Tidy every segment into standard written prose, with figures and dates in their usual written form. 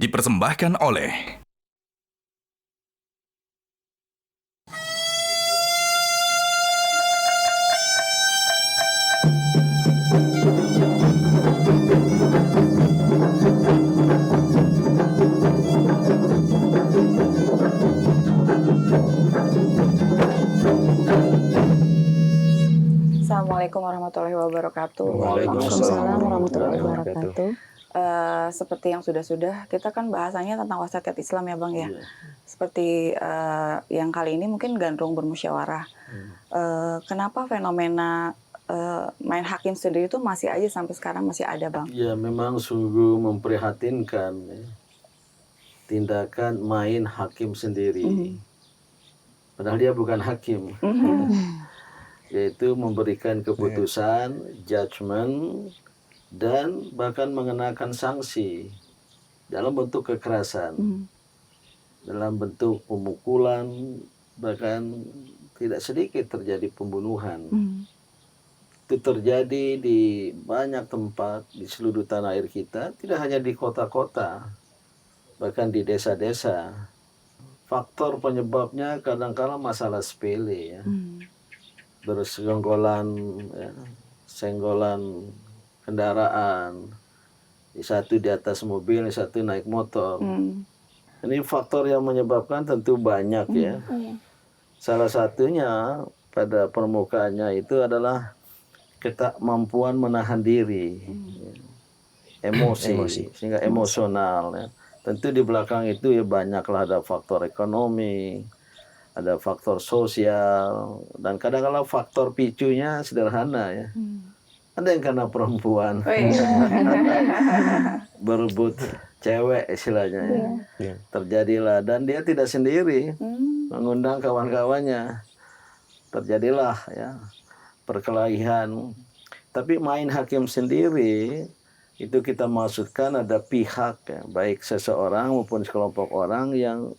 dipersembahkan oleh Assalamualaikum warahmatullahi wabarakatuh. Waalaikumsalam warahmatullahi wabarakatuh. Seperti yang sudah-sudah, kita kan bahasanya tentang wasatiyat Islam ya Bang ya. Seperti yang kali ini mungkin gandrung bermusyawarah. Kenapa fenomena main hakim sendiri itu masih aja sampai sekarang masih ada Bang? Ya memang sungguh memprihatinkan ya. Tindakan main hakim sendiri. Padahal dia bukan hakim. Yaitu memberikan keputusan, judgement, dan bahkan mengenakan sanksi dalam bentuk kekerasan, dalam bentuk pemukulan, bahkan tidak sedikit terjadi pembunuhan. Itu terjadi di banyak tempat di seluruh tanah air kita, tidak hanya di kota-kota, bahkan di desa-desa. Faktor penyebabnya kadang-kala masalah sepele ya. Bersenggolan ya, senggolan kendaraan, satu di atas mobil, satu naik motor. Ini faktor yang menyebabkan tentu banyak ya. Salah satunya pada permukaannya itu adalah ketakmampuan menahan diri, emosi, sehingga emosional ya. Tentu di belakang itu ya banyaklah ada faktor ekonomi, ada faktor sosial, dan kadang-kadang faktor picunya sederhana ya. Ada yang karena perempuan berebut cewek istilahnya ya. Terjadilah, dan dia tidak sendiri, mengundang kawan-kawannya. Terjadilah ya perkelahian. Tapi main hakim sendiri itu kita maksudkan ada pihak ya, baik seseorang maupun sekelompok orang yang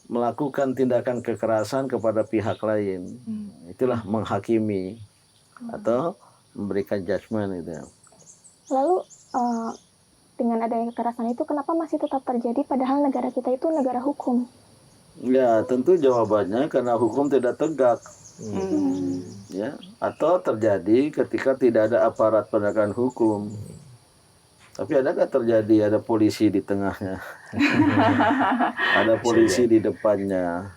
melakukan tindakan kekerasan kepada pihak lain. Itulah menghakimi atau memberikan judgement itu. Lalu dengan adanya kekerasan itu kenapa masih tetap terjadi padahal negara kita itu negara hukum? Ya tentu jawabannya karena hukum tidak tegak. Ya, atau terjadi ketika tidak ada aparat penegakan hukum. Tapi adakah terjadi ada polisi di tengahnya? Ada polisi di depannya.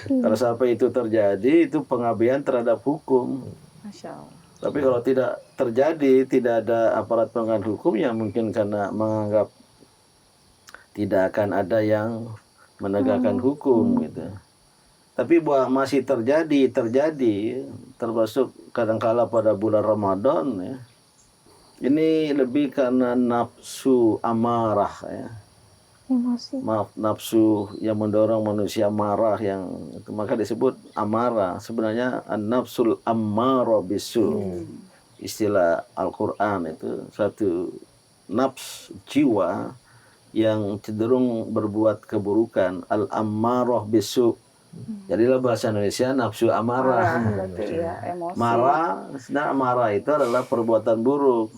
Kalau sampai itu terjadi, itu pengabaian terhadap hukum. Masya Allah. Tapi kalau tidak terjadi, tidak ada aparat penegakan hukum, ya mungkin karena menganggap tidak akan ada yang menegakkan hukum gitu. Tapi bahwa masih terjadi, termasuk kadangkala pada bulan Ramadan ya. Ini lebih karena nafsu amarah ya. Emosi. Nafsu yang mendorong manusia marah, yang maka disebut amarah. Sebenarnya an-nafsul ammarah bisu. Istilah Al-Qur'an itu satu nafs jiwa yang cenderung berbuat keburukan, al-ammarah bisu. Jadilah bahasa Indonesia nafsu amarah. Marah, sebenarnya amarah itu adalah perbuatan buruk.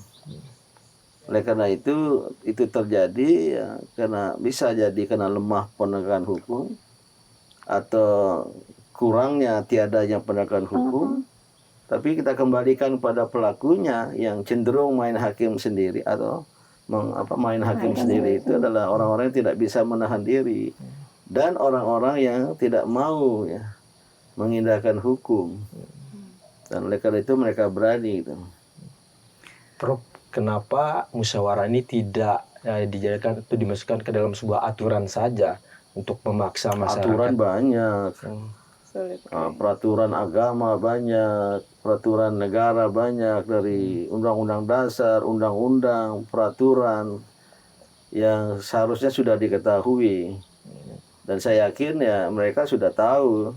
Oleh karena itu terjadi ya, karena bisa jadi karena lemah penegakan hukum atau kurangnya tiadanya penegakan hukum. Tapi kita kembalikan pada pelakunya yang cenderung main hakim sendiri atau main hakim sendiri itu adalah orang-orang yang tidak bisa menahan diri dan orang-orang yang tidak mau ya mengindahkan hukum. Dan oleh karena itu mereka berani gitu. Prof, kenapa musyawarah ini tidak dijadikan atau dimasukkan ke dalam sebuah aturan saja untuk memaksa masyarakat? Aturan banyak. Peraturan agama banyak, peraturan negara banyak, dari undang-undang dasar, undang-undang, peraturan yang seharusnya sudah diketahui. Dan saya yakin ya mereka sudah tahu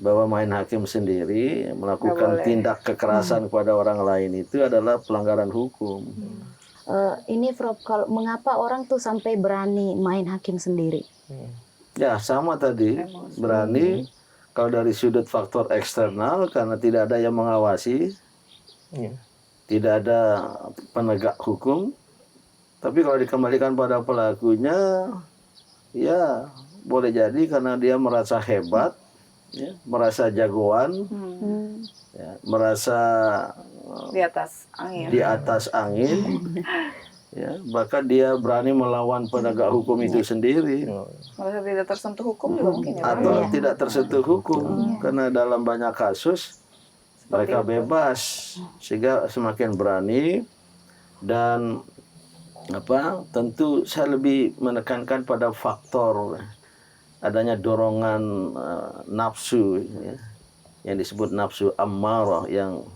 bahwa main hakim sendiri melakukan tindak kekerasan kepada orang lain itu adalah pelanggaran hukum. Ini Prof, kalau mengapa orang tuh sampai berani main hakim sendiri? Ya sama tadi, berani kalau dari sudut faktor eksternal karena tidak ada yang mengawasi, tidak ada penegak hukum, Tapi kalau dikembalikan pada pelakunya, ya boleh jadi karena dia merasa hebat, ya, merasa jagoan, ya, merasa Di atas angin. di atas angin, ya, bahkan dia berani melawan penegak hukum itu sendiri, Merasa tidak tersentuh hukum juga mungkin ya Bang? atau Iya. tidak tersentuh hukum, karena dalam banyak kasus mereka itu. bebas, sehingga semakin berani. Dan tentu saya lebih menekankan pada faktor adanya dorongan nafsu, ya, yang disebut nafsu ammarah, yang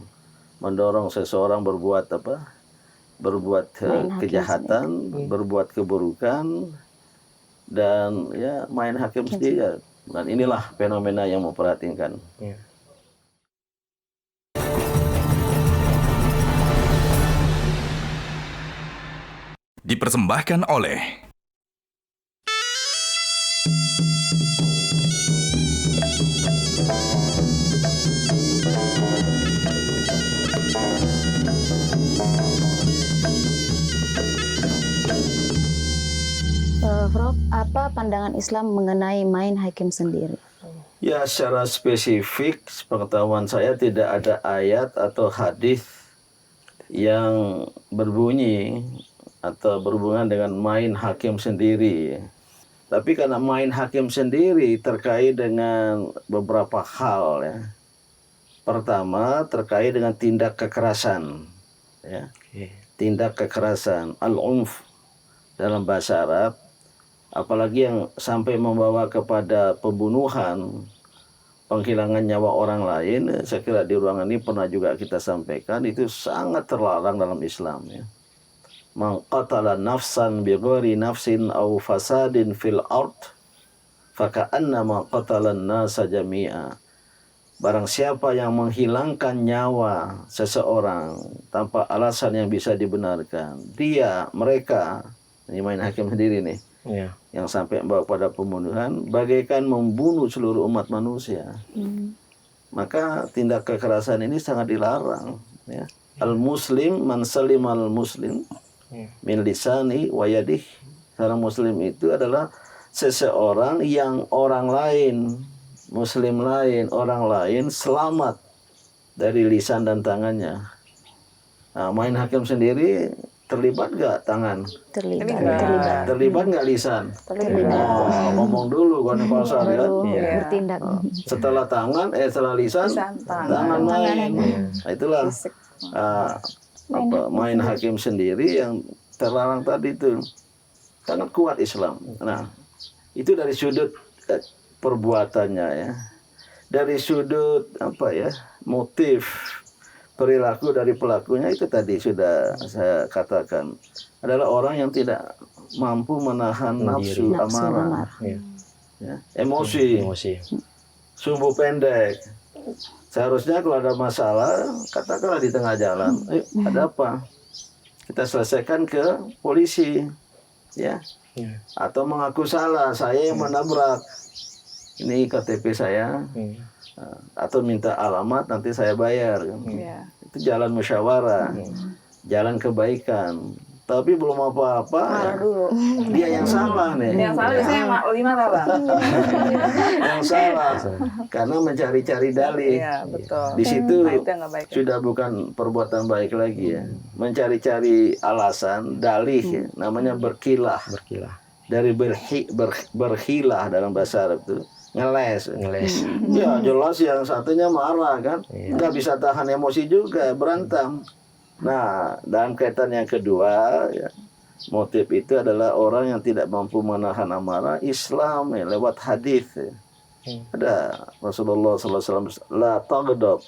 mendorong seseorang berbuat kejahatan, berbuat keburukan, dan ya main hakim sendiri. Dan inilah fenomena yang memperhatikan. Ya. Dipersembahkan oleh Prof, apa pandangan Islam mengenai main hakim sendiri? Ya, secara spesifik, sepengetahuan saya tidak ada ayat atau hadis yang berbunyi atau berhubungan dengan main hakim sendiri. Tapi karena main hakim sendiri terkait dengan beberapa hal, ya. Pertama, terkait dengan tindak kekerasan, ya. Tindak kekerasan, al-unf dalam bahasa Arab, apalagi yang sampai membawa kepada pembunuhan, penghilangan nyawa orang lain. Saya kira di ruangan ini pernah juga kita sampaikan, itu sangat terlarang dalam Islam, ya. Man qatala nafsan bighairi nafsin aw fasadin fil ard faka'annama qatala an-nasa jami'a. Barang siapa yang menghilangkan nyawa seseorang tanpa alasan yang bisa dibenarkan, mereka, ini main hakim sendiri nih, Ya. yang sampai membawa pada pembunuhan, bagaikan membunuh seluruh umat manusia. Maka tindak kekerasan ini sangat dilarang, ya. Al-muslim man salim al-muslim min lisani wa yadih. Seorang muslim itu adalah seseorang yang orang lain, muslim lain, orang lain selamat dari lisan dan tangannya. Nah, main hakim sendiri terlibat gak tangan? Terlibat. Terlibat nggak lisan? Terlibat. Ngomong dulu kan pasar, kan? Baru Iya. bertindak. Setelah setelah lisan, Lisan, tangan main. Nah, itulah Fisik. main hakim sendiri yang terlarang tadi itu. Sangat kuat Islam. Nah, itu dari sudut perbuatannya, ya. Dari sudut motif perilaku dari pelakunya, itu tadi sudah saya katakan, adalah orang yang tidak mampu menahan nafsu amarah, ya. Emosi, sumbu pendek. Seharusnya kalau ada masalah, katakanlah di tengah jalan, ada apa? Kita selesaikan ke polisi, ya. Atau mengaku salah, saya yang menabrak, ini KTP saya, atau minta alamat, nanti saya bayar. Iya. Itu jalan musyawarah, jalan kebaikan. Tapi belum apa-apa, Marah dulu. dia yang salah nih. Yang salah biasanya yang lebih marah Bang. Yang salah karena mencari-cari dalih. Iya, betul. Di situ Nah, itu yang nggak baik. sudah bukan perbuatan baik lagi, ya. Mencari-cari alasan, dalih, ya. Namanya berkilah. Dari berhilah dalam bahasa Arab itu ngeles. Ya jelas yang satunya marah, kan, nggak bisa tahan emosi juga, berantem. Nah, dalam kaitan yang kedua, ya, motif itu adalah orang yang tidak mampu menahan amarah. Islam, ya, lewat hadis, ya. Ada Rasulullah SAW, la taghdab,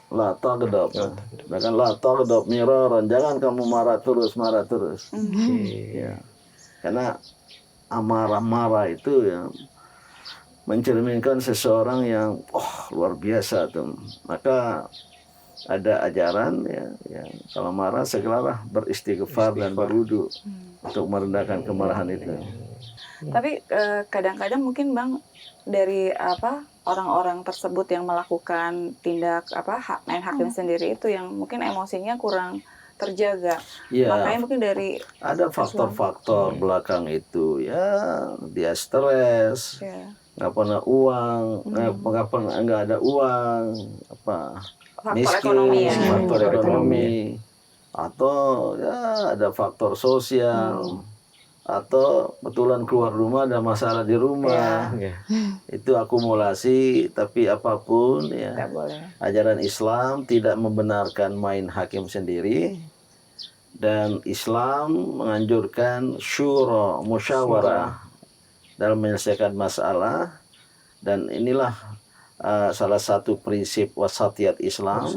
bahkan la taghdab miraran, jangan kamu marah terus. Ya. Karena amarah-marah itu, ya, mencerminkan seseorang yang luar biasa tuh. Maka ada ajaran, ya, kalau marah segeralah beristighfar dan berwudu untuk merendahkan kemarahan itu. Tapi kadang-kadang mungkin Bang, dari orang-orang tersebut yang melakukan tindak main hakim sendiri itu yang mungkin emosinya kurang terjaga. Ya, Makanya mungkin dari ada faktor-faktor belakang itu ya, dia stres, ya, nggak pernah uang, nggak ada uang, apa faktor miskin, ekonomi ya. faktor Faktor ekonomi, atau ya ada faktor sosial, atau betulan keluar rumah ada masalah di rumah. Ya. Itu akumulasi, tapi apapun ya, Tidak boleh. ajaran Islam tidak membenarkan main hakim sendiri, dan Islam menganjurkan syura, musyawarah dalam menyelesaikan masalah. Dan inilah salah satu prinsip wasatiyat Islam,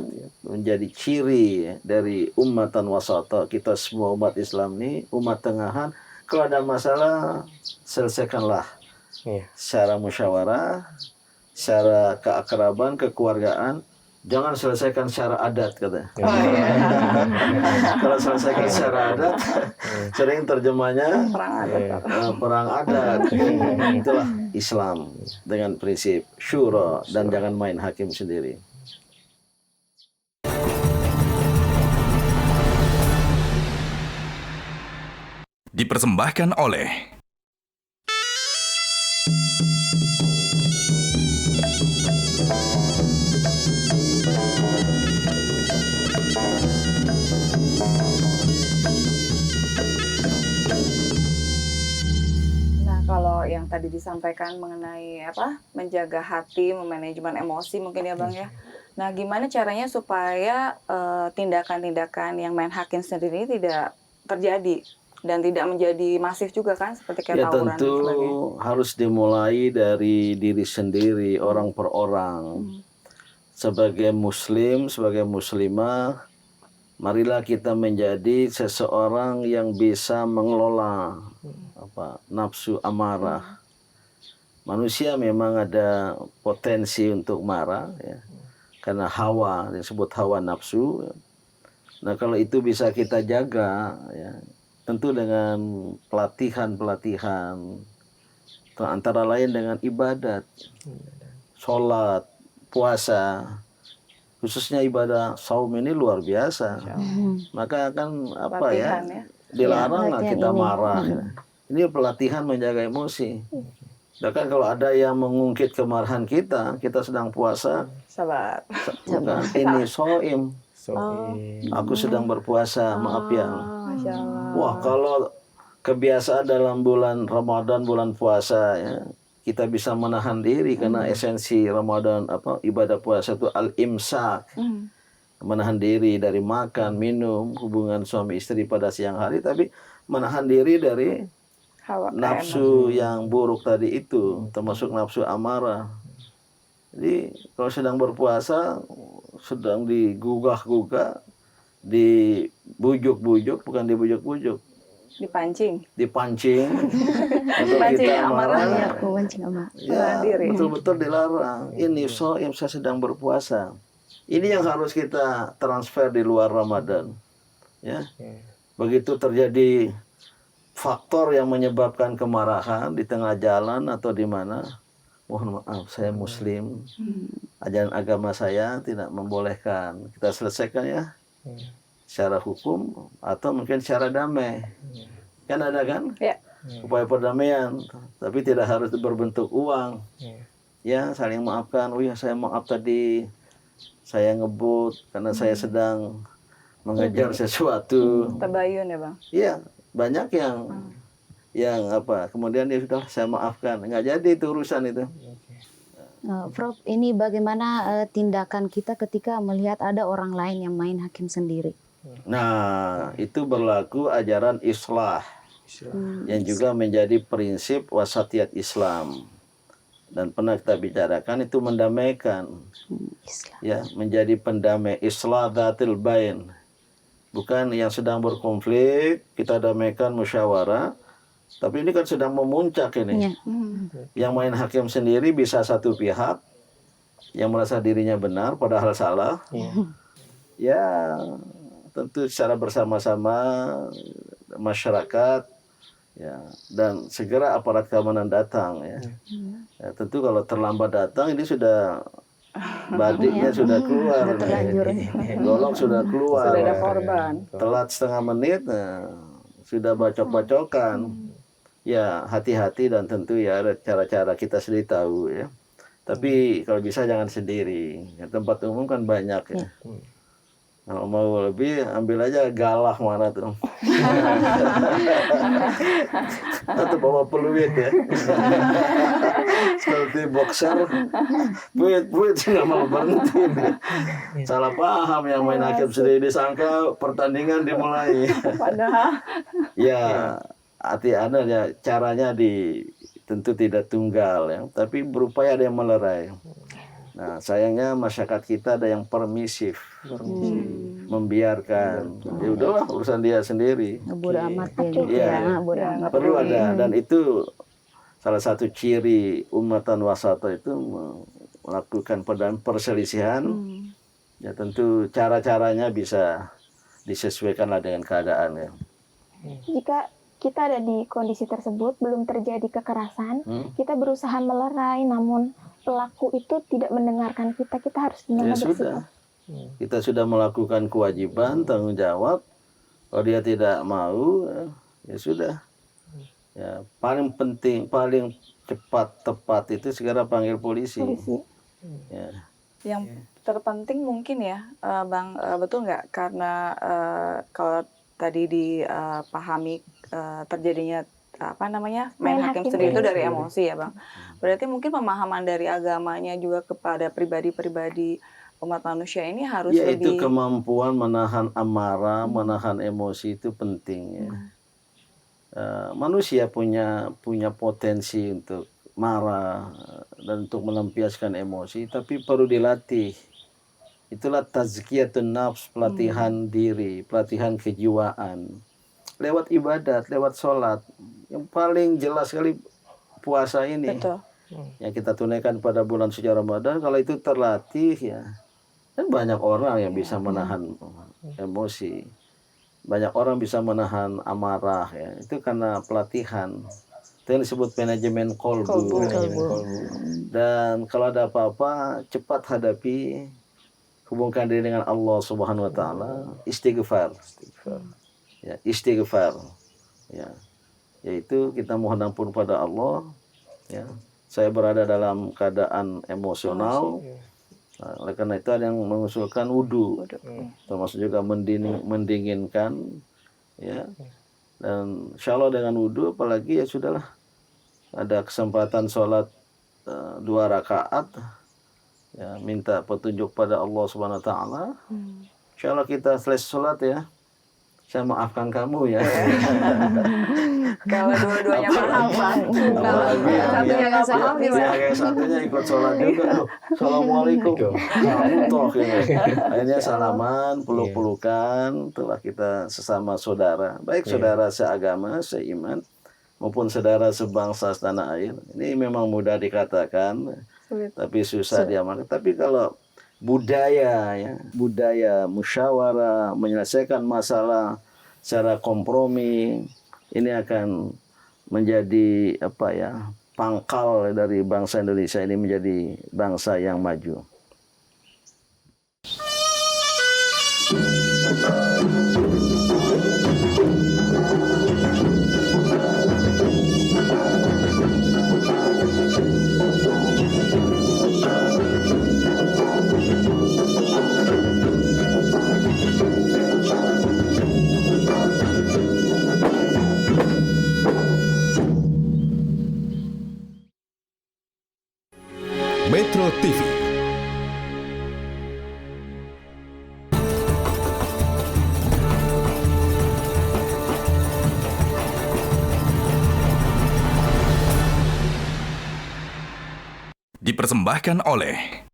menjadi ciri dari ummatan wasata. Kita semua umat Islam ini umat tengahan. Kalau ada masalah, selesaikanlah Iya. secara musyawarah, secara keakraban, kekeluargaan. Jangan selesaikan secara adat, katanya. Oh iya. Kalau selesaikan secara adat, sering terjemahnya Perang adat. Iya. perang adat. Itulah Islam dengan prinsip syura dan jangan main hakim sendiri. Dipersembahkan oleh Nah, kalau yang tadi disampaikan mengenai apa menjaga hati, memanajemen emosi mungkin ya Bang ya. Nah, gimana caranya supaya tindakan-tindakan yang main hakim sendiri tidak terjadi dan tidak menjadi masif juga kan seperti kayak Ya tawuran dan tentu sebagainya. harus dimulai dari diri sendiri, orang per orang. Sebagai muslim, sebagai muslimah, marilah kita menjadi seseorang yang bisa mengelola nafsu amarah. Manusia memang ada potensi untuk marah ya, karena hawa, disebut hawa nafsu. Nah, kalau itu bisa kita jaga ya, tentu dengan pelatihan-pelatihan, antara lain dengan ibadat, sholat, puasa, khususnya ibadah saum ini luar biasa. Maka akan Latihan ya. dilarang lah latihan kita ini. marah. Ini pelatihan menjaga emosi. Bahkan kalau ada yang mengungkit kemarahan kita sedang puasa, Sabar. bukan, ini soim, So, aku sedang berpuasa, maaf ya. Masya Allah. Wah, kalau kebiasaan dalam bulan Ramadan, bulan puasa ya, kita bisa menahan diri karena esensi Ramadan ibadah puasa itu al-imsak. Menahan diri dari makan, minum, hubungan suami istri pada siang hari, tapi menahan diri dari Hawa nafsu yang buruk tadi itu, termasuk nafsu amarah. Jadi kalau sedang berpuasa, sedang digugah-gugah, dibujuk-bujuk, bukan dibujuk-bujuk, dipancing. dipancing untuk Dipancing kita amarahnya. marah. Memancing amarah. Ya, Menahan diri. betul-betul dilarang. Ini yang saya sedang berpuasa. Ini yang harus kita transfer di luar Ramadan. Ya. Begitu terjadi faktor yang menyebabkan kemarahan di tengah jalan atau di mana, mohon maaf, saya muslim. Ajaran agama saya tidak membolehkan. Kita selesaikan ya. Secara hukum atau mungkin secara damai. Kan ada kan? Ya. Upaya perdamaian, tapi tidak harus berbentuk uang. Ya, saling maafkan. Oh ya, saya maaf tadi saya ngebut karena saya sedang mengejar sesuatu. Tabayun ya Bang. Iya, banyak yang kemudian dia sudah saya maafkan. Nggak jadi itu urusan itu. Prof, ini bagaimana tindakan kita ketika melihat ada orang lain yang main hakim sendiri? Nah, itu berlaku ajaran islah yang juga menjadi prinsip wasatiyat Islam. Dan pernah kita bicarakan itu mendamaikan. Islam. Ya, menjadi pendamai, islah dzatil bain. Bukan yang sedang berkonflik kita damaikan musyawarah, tapi ini kan sedang memuncak ini. Ya. Yang main hakim sendiri bisa satu pihak yang merasa dirinya benar padahal salah. Ya, tentu secara bersama-sama masyarakat ya, dan segera aparat keamanan datang ya. Ya, tentu kalau terlambat datang ini sudah Badiknya sudah keluar, Sudah terlanjur. golok sudah keluar, Sudah ada korban. telat setengah menit, nah, sudah bacok-bacokan. Ya hati-hati, dan tentu ya ada cara-cara kita sendiri tahu ya. Tapi kalau bisa jangan sendiri. Ya, tempat umum kan banyak ya. Kalau mau lebih, ambil aja galah mana tuh. Atau bawa peluit ya. Seperti boxer, puit nggak mau berhenti. Salah paham yang main hakim sendiri, disangka pertandingan dimulai. Padahal Ya, hati-hati ya, caranya tentu tidak tunggal ya, tapi berupaya ada yang melerai. Nah, sayangnya masyarakat kita ada yang permisif, membiarkan. Ya udahlah, urusan dia sendiri. Bodo amat ya gitu Iya. ya. Bodo amat. Perlu ada, dan itu salah satu ciri umatan wasata itu melakukan perselisihan. Ya tentu cara-caranya bisa disesuaikanlah dengan keadaan ya. Jika kita ada di kondisi tersebut, belum terjadi kekerasan, kita berusaha melerai, namun pelaku itu tidak mendengarkan kita, kita harus Ya gimana sudah, bersikap? kita sudah melakukan kewajiban, tanggung jawab. Kalau dia tidak mau, ya sudah. Ya, paling penting, paling cepat, tepat itu segera panggil polisi. Ya. yang terpenting mungkin ya, Bang, betul nggak? Karena kalau tadi dipahami terjadinya main hakim sendiri itu dari emosi ya, Bang. Berarti mungkin pemahaman dari agamanya juga kepada pribadi-pribadi umat manusia ini harus Ya, itu lebih kemampuan menahan amarah, menahan emosi itu penting ya. Manusia punya potensi untuk marah dan untuk melampiaskan emosi, tapi perlu dilatih. Itulah tazkiyatun nafs, pelatihan diri, pelatihan kejiwaan. Lewat ibadat, lewat sholat. Yang paling jelas sekali puasa ini. betul. Yang kita tunaikan pada bulan suci Ramadan, kalau itu terlatih ya. Dan banyak orang yang bisa menahan emosi. Banyak orang bisa menahan amarah ya. Itu karena pelatihan. Itu yang disebut manajemen kolbu. Dan kalau ada apa-apa, cepat hadapi, hubungkan diri dengan Allah Subhanahu wa taala, istighfar. Ya, istighfar. Ya. Yaitu kita mohon ampun pada Allah, ya. Saya berada dalam keadaan emosional. Nah, oleh karena itu ada yang mengusulkan wudu, termasuk juga mendinginkan, ya. Dan insya Allah dengan wudu, apalagi ya sudahlah, ada kesempatan sholat 2 rakaat, ya, minta petunjuk pada Allah Subhanahu Wa Taala. Insya Allah kita selesai sholat ya, saya maafkan kamu ya. Kalau dua-duanya paham, Bang. Kalau satunya nggak paham gimana? Yang satunya ikut sholat juga. Loh, Assalamualaikum. Kamu toh ya. Akhirnya salaman, peluk-pelukan, telah kita sesama saudara. Baik saudara seagama, seiman, maupun saudara sebangsa setanah air. Ini memang mudah dikatakan, tapi susah diamalkan. Tapi kalau budaya musyawarah, menyelesaikan masalah secara kompromi, ini akan menjadi pangkal dari bangsa Indonesia ini menjadi bangsa yang maju. Metro TV. Dipersembahkan oleh